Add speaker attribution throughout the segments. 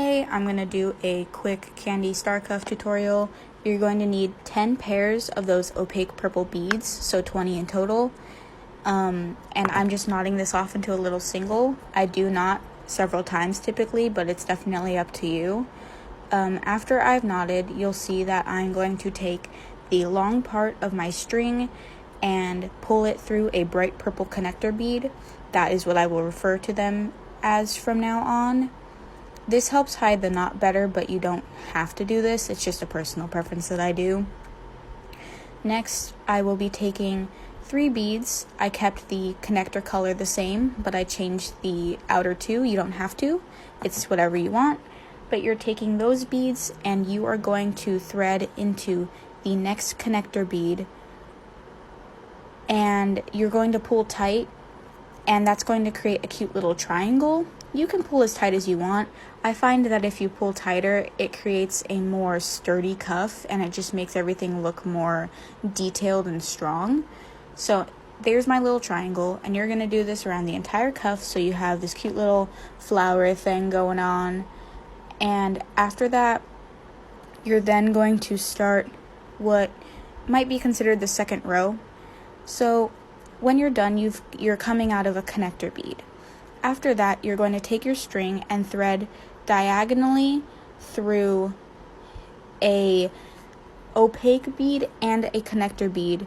Speaker 1: Hey, I'm going to do a quick candy star cuff tutorial. You're going to need 10 pairs of those opaque purple beads, so 20 in total. And I'm just knotting this off into a little single. I do knot several times typically, but it's definitely up to you. After I've knotted, you'll see that I'm going to take the long part of my string and pull it through a bright purple connector bead. That is what I will refer to them as from now on. This helps hide the knot better, but you don't have to do this. It's just a personal preference that I do. Next, I will be taking 3 beads. I kept the connector color the same, but I changed the outer 2. You don't have to. It's whatever you want. But you're taking those beads and you are going to thread into the next connector bead. And you're going to pull tight, and that's going to create a cute little triangle. You can pull as tight as you want. I find that if you pull tighter, it creates a more sturdy cuff and it just makes everything look more detailed and strong. So there's my little triangle, and you're going to do this around the entire cuff so you have this cute little flower thing going on. And after that, you're then going to start what might be considered the second row. So when you're done, you're coming out of a connector bead. After that, you're going to take your string and thread diagonally through a opaque bead and a connector bead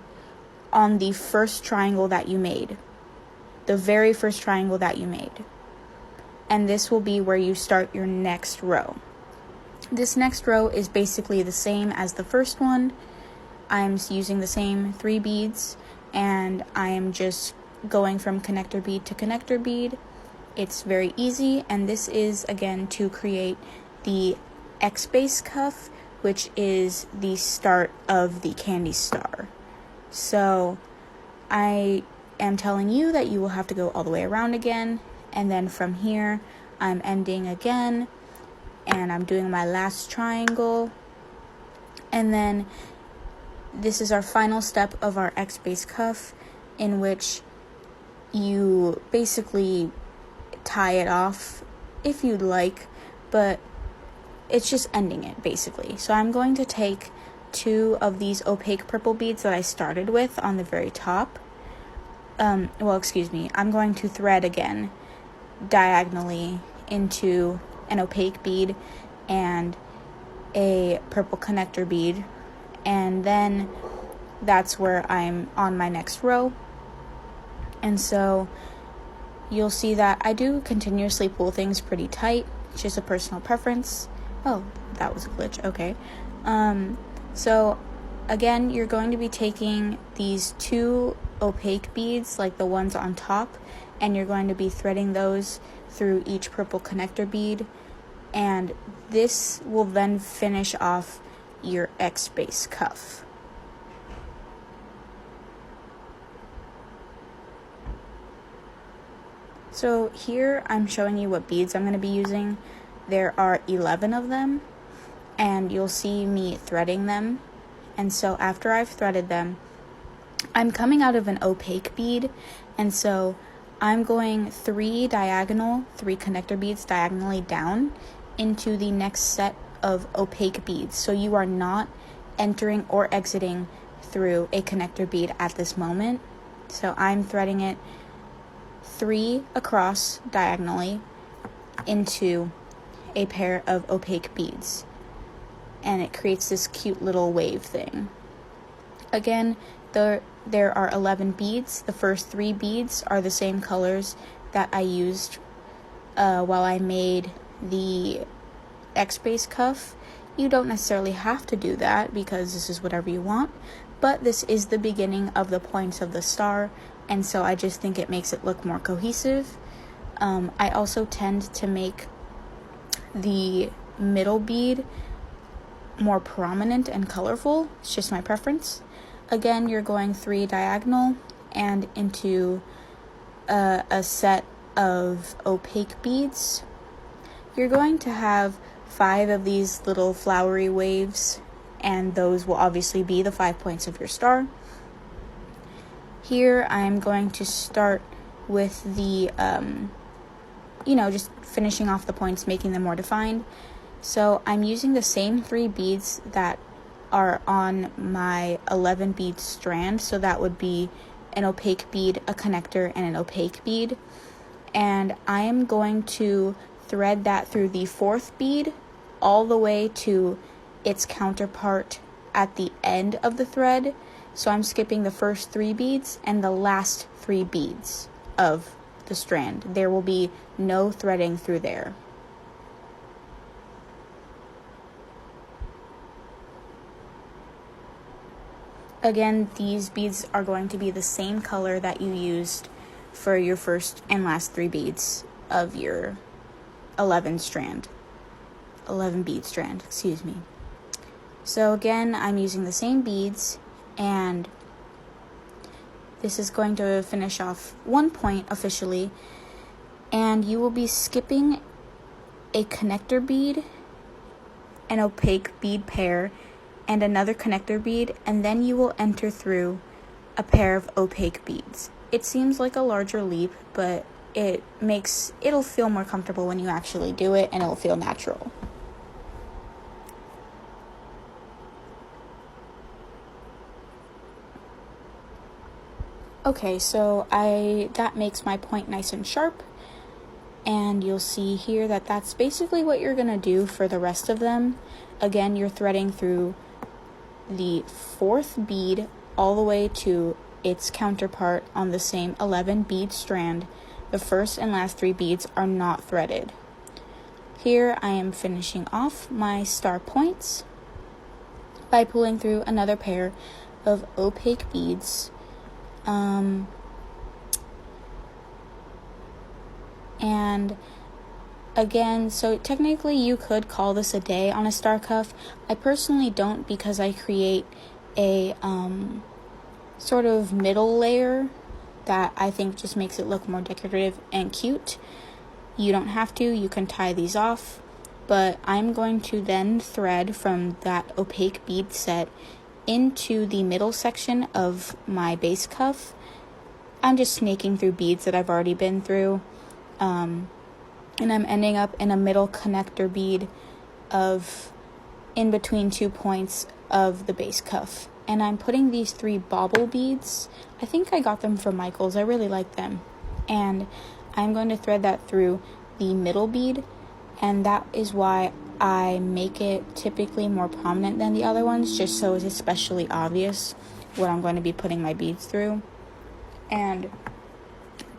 Speaker 1: on the first triangle that you made, the very first triangle that you made. And this will be where you start your next row. This next row is basically the same as the first one. I'm using the same 3 beads, and I am just going from connector bead to connector bead. It's very easy, and this is again to create the X base cuff, which is the start of the candy star. So I am telling you that you will have to go all the way around again, and then from here I'm ending again, and I'm doing my last triangle, and then this is our final step of our X base cuff, in which you basically tie it off if you'd like, but it's just ending it basically. So I'm going to take 2 of these opaque purple beads that I started with on the very top. I'm going to thread again diagonally into an opaque bead and a purple connector bead, and then that's where I'm on my next row. And so you'll see that I do continuously pull things pretty tight. It's just a personal preference. Oh, that was a glitch. Okay. So again, you're going to be taking these 2 opaque beads, like the ones on top, and you're going to be threading those through each purple connector bead, and this will then finish off your X base cuff. So here I'm showing you what beads I'm going to be using. There are 11 of them, and you'll see me threading them. And so after I've threaded them, I'm coming out of an opaque bead, and so I'm going 3 connector beads diagonally down into the next set of opaque beads. So you are not entering or exiting through a connector bead at this moment. So I'm threading it 3 across diagonally into a pair of opaque beads, and it creates this cute little wave thing. Again, there are 11 beads. The first 3 beads are the same colors that I used while I made the X base cuff. You don't necessarily have to do that because this is whatever you want, but this is the beginning of the points of the star, and so I just think it makes it look more cohesive. I also tend to make the middle bead more prominent and colorful. It's just my preference. Again, you're going 3 diagonal and into a set of opaque beads. You're going to have 5 of these little flowery waves, and those will obviously be the 5 points of your star. Here I'm going to start with the just finishing off the points, making them more defined. So I'm using the same 3 beads that are on my 11 bead strand. So that would be an opaque bead, a connector, and an opaque bead. And I am going to thread that through the 4th bead all the way to its counterpart at the end of the thread. So I'm skipping the first 3 beads and the last 3 beads of the strand. There will be no threading through there. Again, these beads are going to be the same color that you used for your first and last 3 beads of your 11 bead strand, excuse me. So again, I'm using the same beads, and this is going to finish off 1 point officially, and you will be skipping a connector bead, an opaque bead pair, and another connector bead, and then you will enter through a pair of opaque beads. It seems like a larger leap, but it'll feel more comfortable when you actually do it, and it'll feel natural. Okay, so that makes my point nice and sharp, and you'll see here that that's basically what you're gonna do for the rest of them. Again, you're threading through the 4th bead all the way to its counterpart on the same 11 bead strand. The first and last 3 beads are not threaded. Here I am finishing off my star points by pulling through another pair of opaque beads. And again, so technically you could call this a day on a star cuff. I personally don't, because I create a sort of middle layer that I think just makes it look more decorative and cute. You don't have to, you can tie these off, but I'm going to then thread from that opaque bead set into the middle section of my base cuff. I'm just snaking through beads that I've already been through, and I'm ending up in a middle connector bead of in between 2 points of the base cuff. And I'm putting these 3 bobble beads. I think I got them from Michael's. I really like them. And I'm going to thread that through the middle bead, and that is why I make it typically more prominent than the other ones, just so it's especially obvious what I'm going to be putting my beads through. And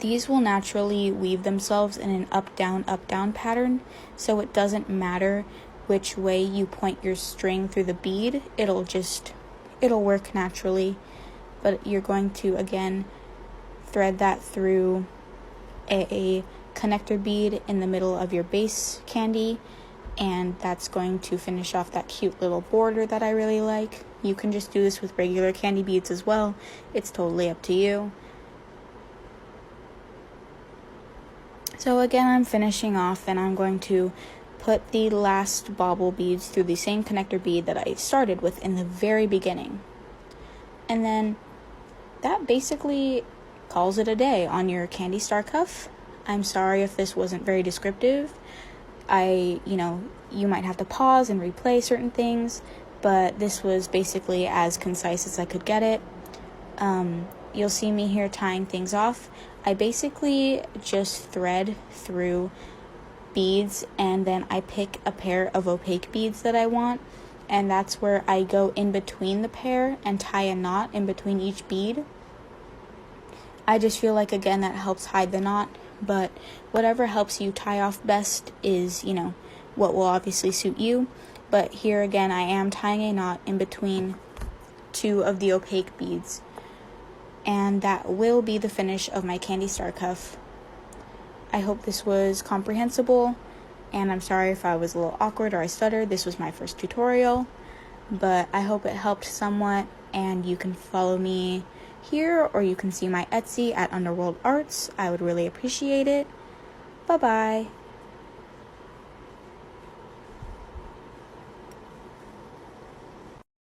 Speaker 1: these will naturally weave themselves in an up down pattern, so it doesn't matter which way you point your string through the bead, it'll work naturally. But you're going to again thread that through a connector bead in the middle of your base candy, and that's going to finish off that cute little border that I really like. You can just do this with regular candy beads as well. It's totally up to you. So again, I'm finishing off, and I'm going to put the last bobble beads through the same connector bead that I started with in the very beginning. And then that basically calls it a day on your candy star cuff. I'm sorry if this wasn't very descriptive. You might have to pause and replay certain things, but this was basically as concise as I could get it. You'll see me here tying things off. I basically just thread through beads, and then I pick a pair of opaque beads that I want, and that's where I go in between the pair and tie a knot in between each bead. I just feel like, again, that helps hide the knot, but whatever helps you tie off best is, what will obviously suit you. But here again, I am tying a knot in between 2 of the opaque beads, and that will be the finish of my candy star cuff. I hope this was comprehensible, and I'm sorry if I was a little awkward or I stuttered. This was my first tutorial, but I hope it helped somewhat, and you can follow me here, or you can see my Etsy at Underworld Arts. I would really appreciate it. Bye-bye.